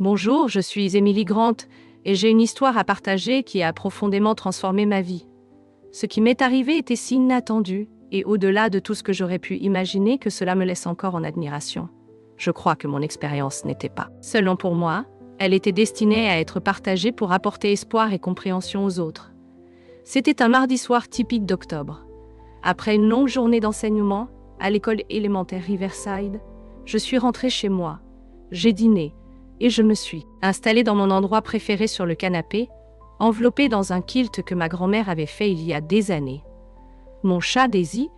Bonjour, je suis Emily Grant et j'ai une histoire à partager qui a profondément transformé ma vie. Ce qui m'est arrivé était si inattendu et au-delà de tout ce que j'aurais pu imaginer que cela me laisse encore en admiration. Je crois que mon expérience n'était pas seulement pour moi, elle était destinée à être partagée pour apporter espoir et compréhension aux autres. C'était un mardi soir typique d'octobre. Après une longue journée d'enseignement à l'école élémentaire Riverside, je suis rentrée chez moi. J'ai dîné et je me suis installée dans mon endroit préféré sur le canapé, enveloppée dans un kilt que ma grand-mère avait fait il y a des années. Mon chat Daisy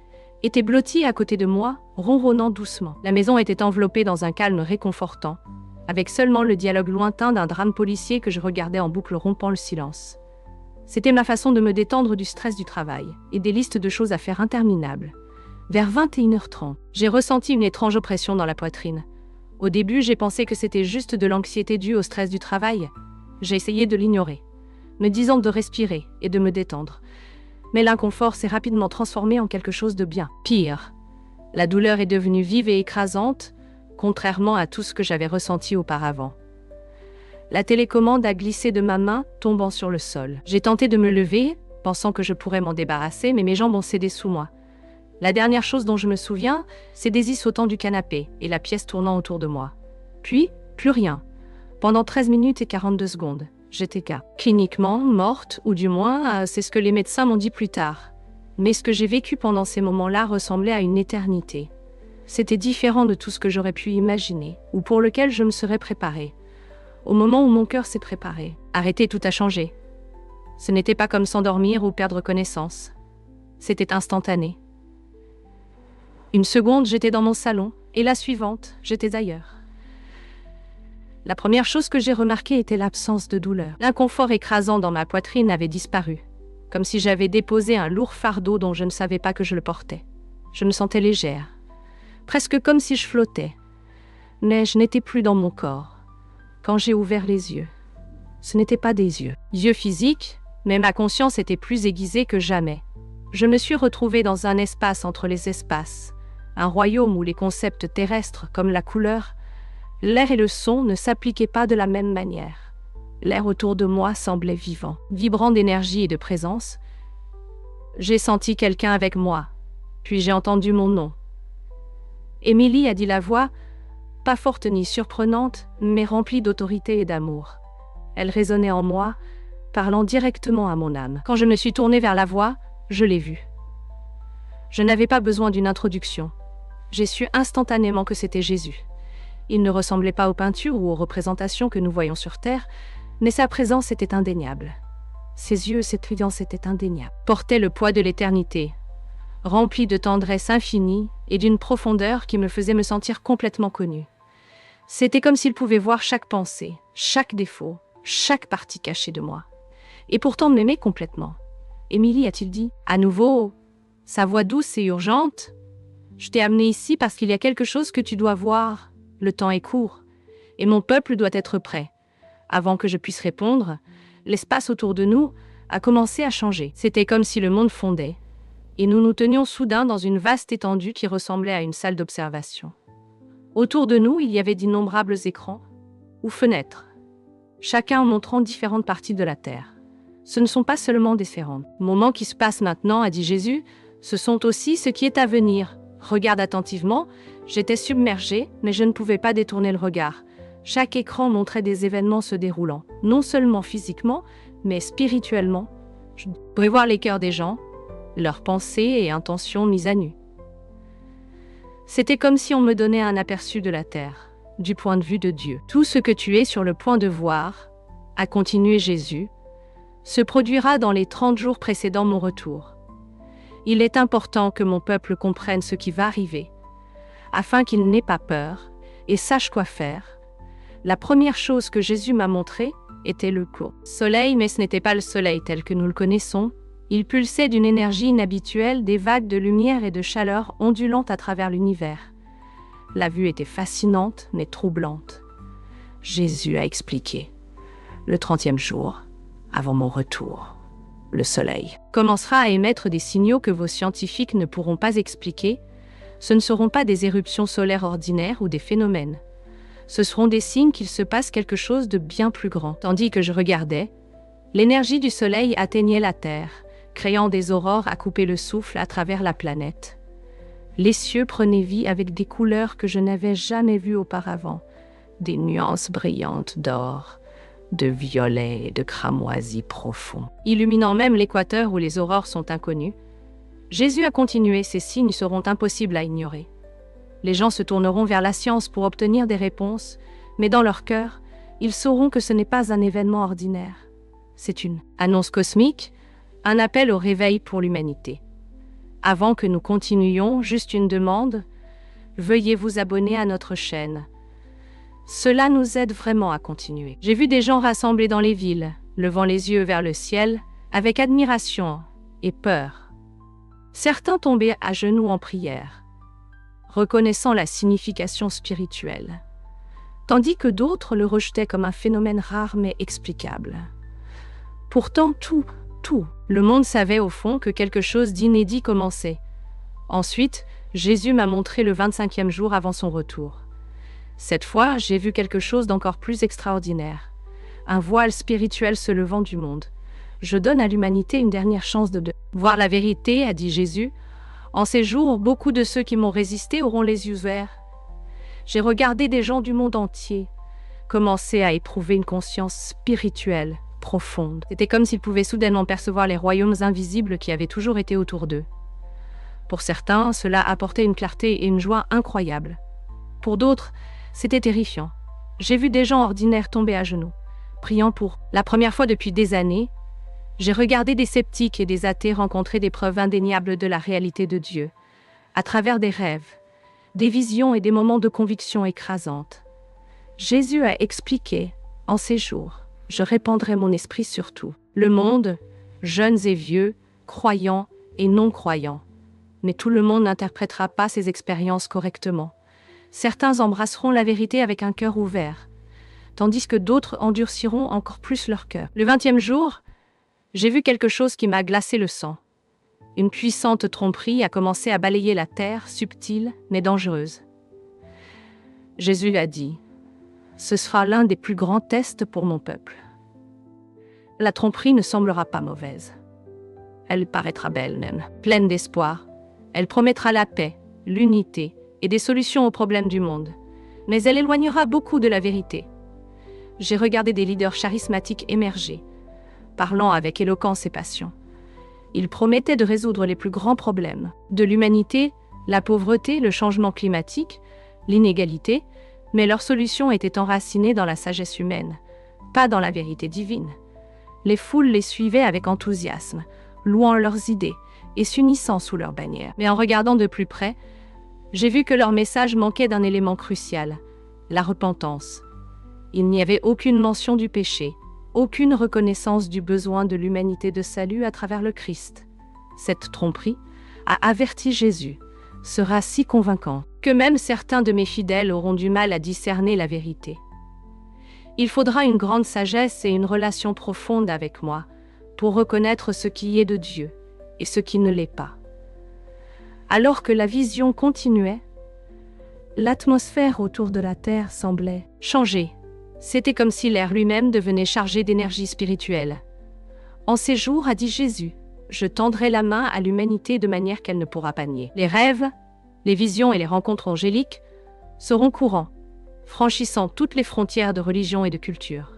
était blotti à côté de moi, ronronnant doucement. La maison était enveloppée dans un calme réconfortant, avec seulement le dialogue lointain d'un drame policier que je regardais en boucle rompant le silence. C'était ma façon de me détendre du stress du travail et des listes de choses à faire interminables. Vers 21h30, j'ai ressenti une étrange oppression dans la poitrine. Au début, j'ai pensé que c'était juste de l'anxiété due au stress du travail. J'ai essayé de l'ignorer, me disant de respirer et de me détendre. Mais l'inconfort s'est rapidement transformé en quelque chose de bien pire. La douleur est devenue vive et écrasante, contrairement à tout ce que j'avais ressenti auparavant. La télécommande a glissé de ma main, tombant sur le sol. J'ai tenté de me lever, pensant que je pourrais m'en débarrasser, mais mes jambes ont cédé sous moi. La dernière chose dont je me souviens, c'est Daisy sautant du canapé et la pièce tournant autour de moi. Puis, plus rien. Pendant 13 minutes et 42 secondes, j'étais cliniquement morte, ou du moins, c'est ce que les médecins m'ont dit plus tard. Mais ce que j'ai vécu pendant ces moments-là ressemblait à une éternité. C'était différent de tout ce que j'aurais pu imaginer, ou pour lequel je me serais préparée. Au moment où mon cœur s'est préparé, arrêter tout a changé. Ce n'était pas comme s'endormir ou perdre connaissance. C'était instantané. Une seconde, j'étais dans mon salon, et la suivante, j'étais ailleurs. La première chose que j'ai remarquée était l'absence de douleur. L'inconfort écrasant dans ma poitrine avait disparu, comme si j'avais déposé un lourd fardeau dont je ne savais pas que je le portais. Je me sentais légère, presque comme si je flottais. Mais je n'étais plus dans mon corps. Quand j'ai ouvert les yeux, ce n'étaient pas des yeux physiques, mais ma conscience était plus aiguisée que jamais. Je me suis retrouvée dans un espace entre les espaces, un royaume où les concepts terrestres comme la couleur, l'air et le son ne s'appliquaient pas de la même manière. L'air autour de moi semblait vivant, vibrant d'énergie et de présence. J'ai senti quelqu'un avec moi, puis j'ai entendu mon nom. Emily, a dit la voix, pas forte ni surprenante, mais remplie d'autorité et d'amour. Elle résonnait en moi, parlant directement à mon âme. Quand je me suis tournée vers la voix, je l'ai vue. Je n'avais pas besoin d'une introduction. J'ai su instantanément que c'était Jésus. Il ne ressemblait pas aux peintures ou aux représentations que nous voyons sur Terre, mais sa présence était indéniable. Ses yeux, cette radiance était indéniable. Portait le poids de l'éternité, rempli de tendresse infinie et d'une profondeur qui me faisait me sentir complètement connue. C'était comme s'il pouvait voir chaque pensée, chaque défaut, chaque partie cachée de moi. Et pourtant m'aimer complètement. Emily, a-t-il dit, à nouveau, sa voix douce et urgente. Je t'ai amené ici parce qu'il y a quelque chose que tu dois voir. Le temps est court, et mon peuple doit être prêt. Avant que je puisse répondre, l'espace autour de nous a commencé à changer. C'était comme si le monde fondait, et nous nous tenions soudain dans une vaste étendue qui ressemblait à une salle d'observation. Autour de nous, il y avait d'innombrables écrans ou fenêtres, chacun montrant différentes parties de la Terre. Ce ne sont pas seulement différents moments qui se passent maintenant, a dit Jésus, ce sont aussi ce qui est à venir. Regarde attentivement, j'étais submergée, mais je ne pouvais pas détourner le regard. Chaque écran montrait des événements se déroulant, non seulement physiquement, mais spirituellement. Je pouvais voir les cœurs des gens, leurs pensées et intentions mises à nu. C'était comme si on me donnait un aperçu de la terre, du point de vue de Dieu. Tout ce que tu es sur le point de voir, a continué Jésus, se produira dans les 30 jours précédant mon retour. Il est important que mon peuple comprenne ce qui va arriver, afin qu'il n'ait pas peur et sache quoi faire. La première chose que Jésus m'a montrée était le soleil, mais ce n'était pas le soleil tel que nous le connaissons. Il pulsait d'une énergie inhabituelle, des vagues de lumière et de chaleur ondulantes à travers l'univers. La vue était fascinante, mais troublante. Jésus a expliqué. Le 30e jour, avant mon retour, le soleil commencera à émettre des signaux que vos scientifiques ne pourront pas expliquer. Ce ne seront pas des éruptions solaires ordinaires ou des phénomènes. Ce seront des signes qu'il se passe quelque chose de bien plus grand. Tandis que je regardais, l'énergie du soleil atteignait la Terre, créant des aurores à couper le souffle à travers la planète. Les cieux prenaient vie avec des couleurs que je n'avais jamais vues auparavant, des nuances brillantes d'or, de violet et de cramoisi profond. Illuminant même l'équateur où les aurores sont inconnues, Jésus a continué, ces signes seront impossibles à ignorer. Les gens se tourneront vers la science pour obtenir des réponses, mais dans leur cœur, ils sauront que ce n'est pas un événement ordinaire. C'est une annonce cosmique, un appel au réveil pour l'humanité. Avant que nous continuions, juste une demande, veuillez vous abonner à notre chaîne. Cela nous aide vraiment à continuer. J'ai vu des gens rassemblés dans les villes, levant les yeux vers le ciel, avec admiration et peur. Certains tombaient à genoux en prière, reconnaissant la signification spirituelle, tandis que d'autres le rejetaient comme un phénomène rare mais explicable. Pourtant, tout, le monde savait au fond que quelque chose d'inédit commençait. Ensuite, Jésus m'a montré le 25e jour avant son retour. Cette fois, j'ai vu quelque chose d'encore plus extraordinaire. Un voile spirituel se levant du monde. Je donne à l'humanité une dernière chance de voir la vérité, a dit Jésus. En ces jours, beaucoup de ceux qui m'ont résisté auront les yeux ouverts. J'ai regardé des gens du monde entier commencer à éprouver une conscience spirituelle profonde. C'était comme s'ils pouvaient soudainement percevoir les royaumes invisibles qui avaient toujours été autour d'eux. Pour certains, cela apportait une clarté et une joie incroyables. Pour d'autres, c'était terrifiant. J'ai vu des gens ordinaires tomber à genoux, priant pour la première fois depuis des années. J'ai regardé des sceptiques et des athées rencontrer des preuves indéniables de la réalité de Dieu, à travers des rêves, des visions et des moments de conviction écrasantes. Jésus a expliqué, en ces jours, je répandrai mon esprit sur tout. Le monde, jeunes et vieux, croyants et non-croyants. Mais tout le monde n'interprétera pas ces expériences correctement. Certains embrasseront la vérité avec un cœur ouvert, tandis que d'autres endurciront encore plus leur cœur. Le 20e jour, j'ai vu quelque chose qui m'a glacé le sang. Une puissante tromperie a commencé à balayer la terre, subtile mais dangereuse. Jésus a dit, « Ce sera l'un des plus grands tests pour mon peuple. » La tromperie ne semblera pas mauvaise. Elle paraîtra belle même, pleine d'espoir. Elle promettra la paix, l'unité et des solutions aux problèmes du monde. Mais elle éloignera beaucoup de la vérité. J'ai regardé des leaders charismatiques émerger, parlant avec éloquence et passion. Ils promettaient de résoudre les plus grands problèmes de l'humanité, la pauvreté, le changement climatique, l'inégalité, mais leurs solutions étaient enracinées dans la sagesse humaine, pas dans la vérité divine. Les foules les suivaient avec enthousiasme, louant leurs idées et s'unissant sous leur bannière. Mais en regardant de plus près, j'ai vu que leur message manquait d'un élément crucial, la repentance. Il n'y avait aucune mention du péché, aucune reconnaissance du besoin de l'humanité de salut à travers le Christ. Cette tromperie, a averti Jésus, sera si convaincante que même certains de mes fidèles auront du mal à discerner la vérité. Il faudra une grande sagesse et une relation profonde avec moi pour reconnaître ce qui est de Dieu et ce qui ne l'est pas. Alors que la vision continuait, l'atmosphère autour de la terre semblait changer. C'était comme si l'air lui-même devenait chargé d'énergie spirituelle. En ces jours, a dit Jésus, je tendrai la main à l'humanité de manière qu'elle ne pourra pas nier. Les rêves, les visions et les rencontres angéliques seront courants, franchissant toutes les frontières de religion et de culture.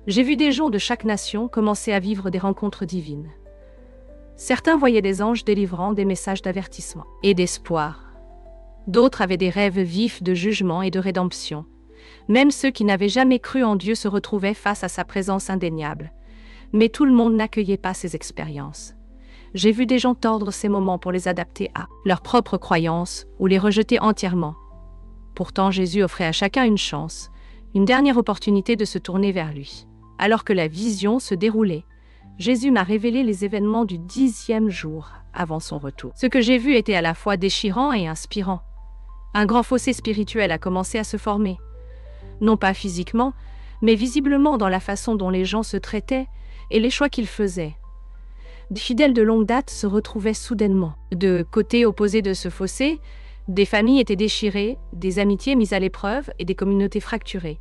J'ai vu des gens de chaque nation commencer à vivre des rencontres divines. Certains voyaient des anges délivrant des messages d'avertissement et d'espoir. D'autres avaient des rêves vifs de jugement et de rédemption. Même ceux qui n'avaient jamais cru en Dieu se retrouvaient face à sa présence indéniable. Mais tout le monde n'accueillait pas ces expériences. J'ai vu des gens tordre ces moments pour les adapter à leurs propres croyances ou les rejeter entièrement. Pourtant, Jésus offrait à chacun une chance, une dernière opportunité de se tourner vers lui. Alors que la vision se déroulait, Jésus m'a révélé les événements du 10e jour avant son retour. Ce que j'ai vu était à la fois déchirant et inspirant. Un grand fossé spirituel a commencé à se former. Non pas physiquement, mais visiblement dans la façon dont les gens se traitaient et les choix qu'ils faisaient. Des fidèles de longue date se retrouvaient soudainement. De côté opposé de ce fossé, Des familles étaient déchirées, des amitiés mises à l'épreuve et des communautés fracturées.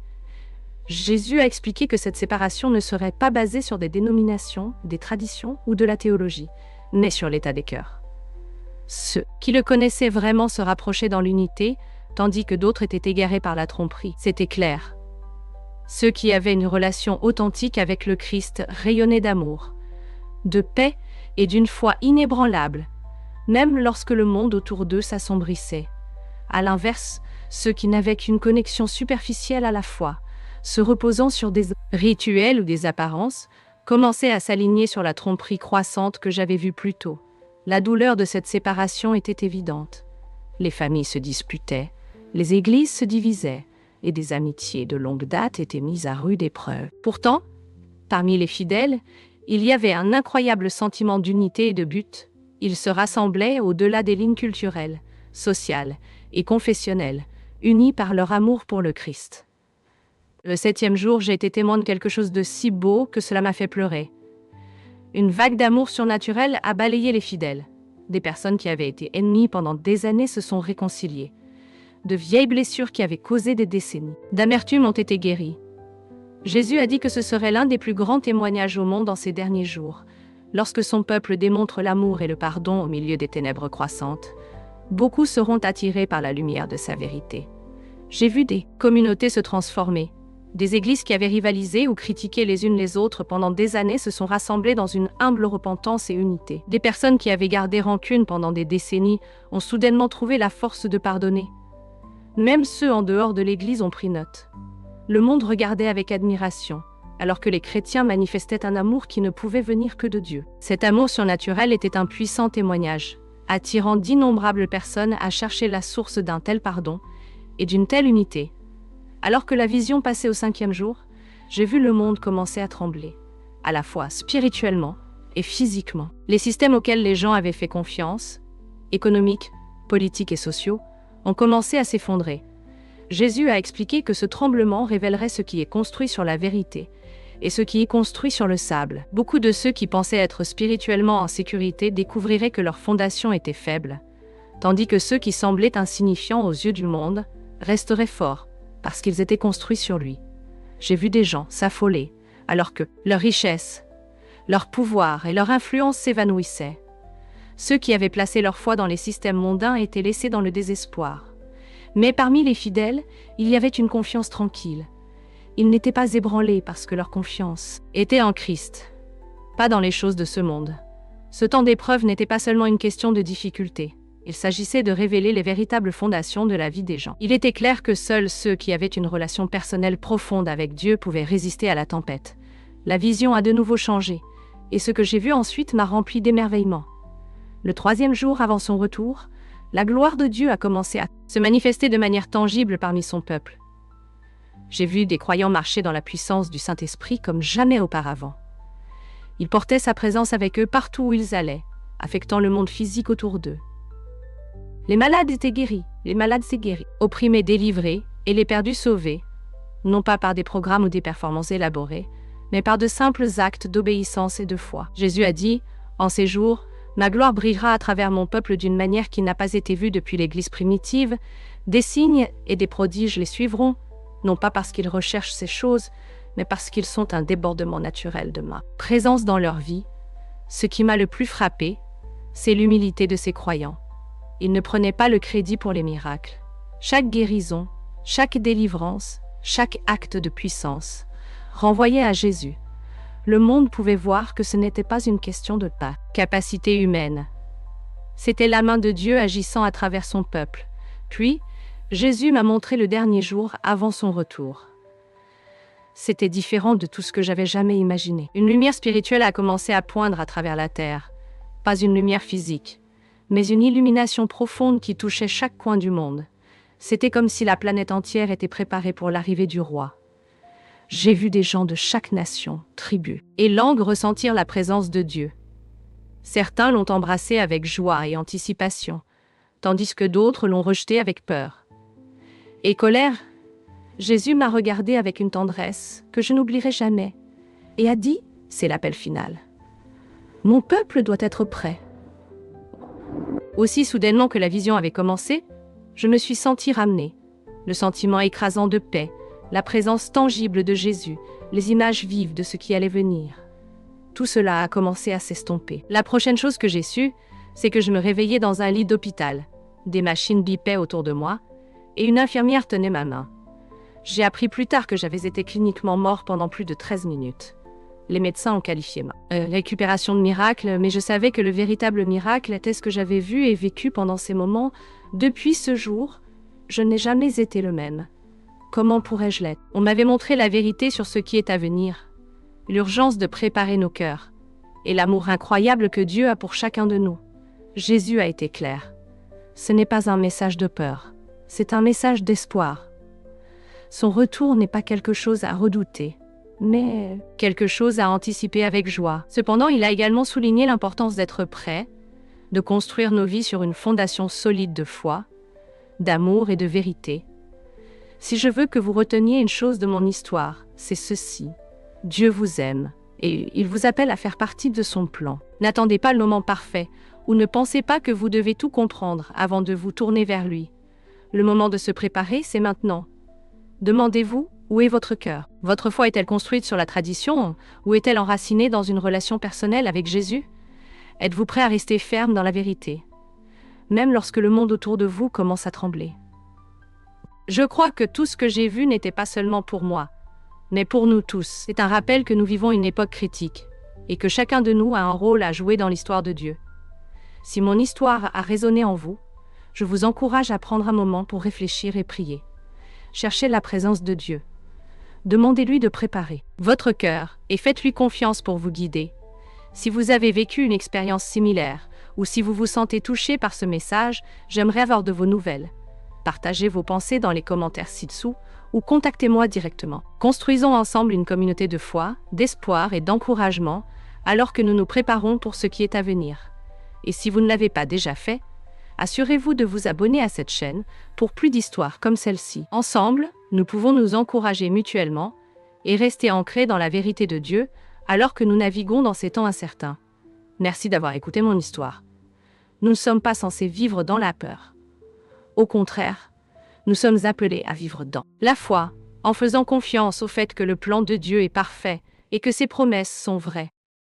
Jésus a expliqué que cette séparation ne serait pas basée sur des dénominations, des traditions ou de la théologie, mais sur l'état des cœurs. Ceux qui le connaissaient vraiment se rapprochaient dans l'unité, tandis que d'autres étaient égarés par la tromperie. C'était clair. Ceux qui avaient une relation authentique avec le Christ rayonnaient d'amour, de paix et d'une foi inébranlable, même lorsque le monde autour d'eux s'assombrissait. À l'inverse, ceux qui n'avaient qu'une connexion superficielle à la foi, se reposant sur des rituels ou des apparences, commençaient à s'aligner sur la tromperie croissante que j'avais vue plus tôt. La douleur de cette séparation était évidente. Les familles se disputaient, les églises se divisaient, et des amitiés de longue date étaient mises à rude épreuve. Pourtant, parmi les fidèles, il y avait un incroyable sentiment d'unité et de but. Ils se rassemblaient au-delà des lignes culturelles, sociales et confessionnelles, unis par leur amour pour le Christ. Le 7e jour, j'ai été témoin de quelque chose de si beau que cela m'a fait pleurer. Une vague d'amour surnaturel a balayé les fidèles. Des personnes qui avaient été ennemies pendant des années se sont réconciliées. De vieilles blessures qui avaient causé des décennies d'amertume ont été guéries. Jésus a dit que ce serait l'un des plus grands témoignages au monde dans ces derniers jours. Lorsque son peuple démontre l'amour et le pardon au milieu des ténèbres croissantes, beaucoup seront attirés par la lumière de sa vérité. J'ai vu des communautés se transformer. Des églises qui avaient rivalisé ou critiqué les unes les autres pendant des années se sont rassemblées dans une humble repentance et unité. Des personnes qui avaient gardé rancune pendant des décennies ont soudainement trouvé la force de pardonner. Même ceux en dehors de l'Église ont pris note. Le monde regardait avec admiration, alors que les chrétiens manifestaient un amour qui ne pouvait venir que de Dieu. Cet amour surnaturel était un puissant témoignage, attirant d'innombrables personnes à chercher la source d'un tel pardon et d'une telle unité. Alors que la vision passait au 5e jour, j'ai vu le monde commencer à trembler, à la fois spirituellement et physiquement. Les systèmes auxquels les gens avaient fait confiance, économiques, politiques et sociaux, ont commencé à s'effondrer. Jésus a expliqué que ce tremblement révélerait ce qui est construit sur la vérité et ce qui est construit sur le sable. Beaucoup de ceux qui pensaient être spirituellement en sécurité découvriraient que leur fondation était faible, tandis que ceux qui semblaient insignifiants aux yeux du monde resteraient forts parce qu'ils étaient construits sur lui. J'ai vu des gens s'affoler alors que leur richesse, leur pouvoir et leur influence s'évanouissaient. Ceux qui avaient placé leur foi dans les systèmes mondains étaient laissés dans le désespoir. Mais parmi les fidèles, il y avait une confiance tranquille. Ils n'étaient pas ébranlés parce que leur confiance était en Christ, pas dans les choses de ce monde. Ce temps d'épreuve n'était pas seulement une question de difficulté. Il s'agissait de révéler les véritables fondations de la vie des gens. Il était clair que seuls ceux qui avaient une relation personnelle profonde avec Dieu pouvaient résister à la tempête. La vision a de nouveau changé, et ce que j'ai vu ensuite m'a rempli d'émerveillement. Le 3e jour avant son retour, la gloire de Dieu a commencé à se manifester de manière tangible parmi son peuple. J'ai vu des croyants marcher dans la puissance du Saint-Esprit comme jamais auparavant. Il portait sa présence avec eux partout où ils allaient, affectant le monde physique autour d'eux. Les malades étaient guéris, les malades s'est guéris, opprimés délivrés et les perdus sauvés, non pas par des programmes ou des performances élaborées, mais par de simples actes d'obéissance et de foi. Jésus a dit, en ces jours, « Ma gloire brillera à travers mon peuple d'une manière qui n'a pas été vue depuis l'Église primitive. Des signes et des prodiges les suivront, non pas parce qu'ils recherchent ces choses, mais parce qu'ils sont un débordement naturel de ma présence dans leur vie. Ce qui m'a le plus frappé, c'est l'humilité de ces croyants. Ils ne prenaient pas le crédit pour les miracles. Chaque guérison, chaque délivrance, chaque acte de puissance renvoyait à Jésus. Le monde pouvait voir que ce n'était pas une question de capacité humaine. C'était la main de Dieu agissant à travers son peuple. Puis, Jésus m'a montré le dernier jour avant son retour. C'était différent de tout ce que j'avais jamais imaginé. Une lumière spirituelle a commencé à poindre à travers la terre. Pas une lumière physique, mais une illumination profonde qui touchait chaque coin du monde. C'était comme si la planète entière était préparée pour l'arrivée du roi. J'ai vu des gens de chaque nation, tribu et langue ressentir la présence de Dieu. Certains l'ont embrassé avec joie et anticipation, tandis que d'autres l'ont rejeté avec peur et colère. Jésus m'a regardé avec une tendresse que je n'oublierai jamais et a dit, c'est l'appel final. Mon peuple doit être prêt. Aussi soudainement que la vision avait commencé, Je me suis sentie ramenée. Le sentiment écrasant de paix, la présence tangible de Jésus, les images vives de ce qui allait venir. Tout cela a commencé à s'estomper. La prochaine chose que j'ai su, c'est que je me réveillais dans un lit d'hôpital. Des machines bipaient autour de moi, et une infirmière tenait ma main. J'ai appris plus tard que j'avais été cliniquement mort pendant plus de 13 minutes. Les médecins ont qualifié ma récupération de miracle, mais je savais que le véritable miracle était ce que j'avais vu et vécu pendant ces moments. Depuis ce jour, je n'ai jamais été le même. Comment pourrais-je l'être? On m'avait montré la vérité sur ce qui est à venir, l'urgence de préparer nos cœurs, et l'amour incroyable que Dieu a pour chacun de nous. Jésus a été clair. Ce n'est pas un message de peur, c'est un message d'espoir. Son retour n'est pas quelque chose à redouter, mais quelque chose à anticiper avec joie. Cependant, il a également souligné l'importance d'être prêt, de construire nos vies sur une fondation solide de foi, d'amour et de vérité. Si je veux que vous reteniez une chose de mon histoire, c'est ceci. Dieu vous aime, et il vous appelle à faire partie de son plan. N'attendez pas le moment parfait, ou ne pensez pas que vous devez tout comprendre avant de vous tourner vers lui. Le moment de se préparer, c'est maintenant. Demandez-vous, où est votre cœur? Votre foi est-elle construite sur la tradition, ou est-elle enracinée dans une relation personnelle avec Jésus? Êtes-vous prêt à rester ferme dans la vérité, même lorsque le monde autour de vous commence à trembler? Je crois que tout ce que j'ai vu n'était pas seulement pour moi, mais pour nous tous. C'est un rappel que nous vivons une époque critique, et que chacun de nous a un rôle à jouer dans l'histoire de Dieu. Si mon histoire a résonné en vous, je vous encourage à prendre un moment pour réfléchir et prier. Cherchez la présence de Dieu. Demandez-lui de préparer votre cœur et faites-lui confiance pour vous guider. Si vous avez vécu une expérience similaire, ou si vous vous sentez touché par ce message, j'aimerais avoir de vos nouvelles. Partagez vos pensées dans les commentaires ci-dessous ou contactez-moi directement. Construisons ensemble une communauté de foi, d'espoir et d'encouragement alors que nous nous préparons pour ce qui est à venir. Et si vous ne l'avez pas déjà fait, assurez-vous de vous abonner à cette chaîne pour plus d'histoires comme celle-ci. Ensemble, nous pouvons nous encourager mutuellement et rester ancrés dans la vérité de Dieu alors que nous naviguons dans ces temps incertains. Merci d'avoir écouté mon histoire. Nous ne sommes pas censés vivre dans la peur. Au contraire, nous sommes appelés à vivre dans la foi, en faisant confiance au fait que le plan de Dieu est parfait et que ses promesses sont vraies.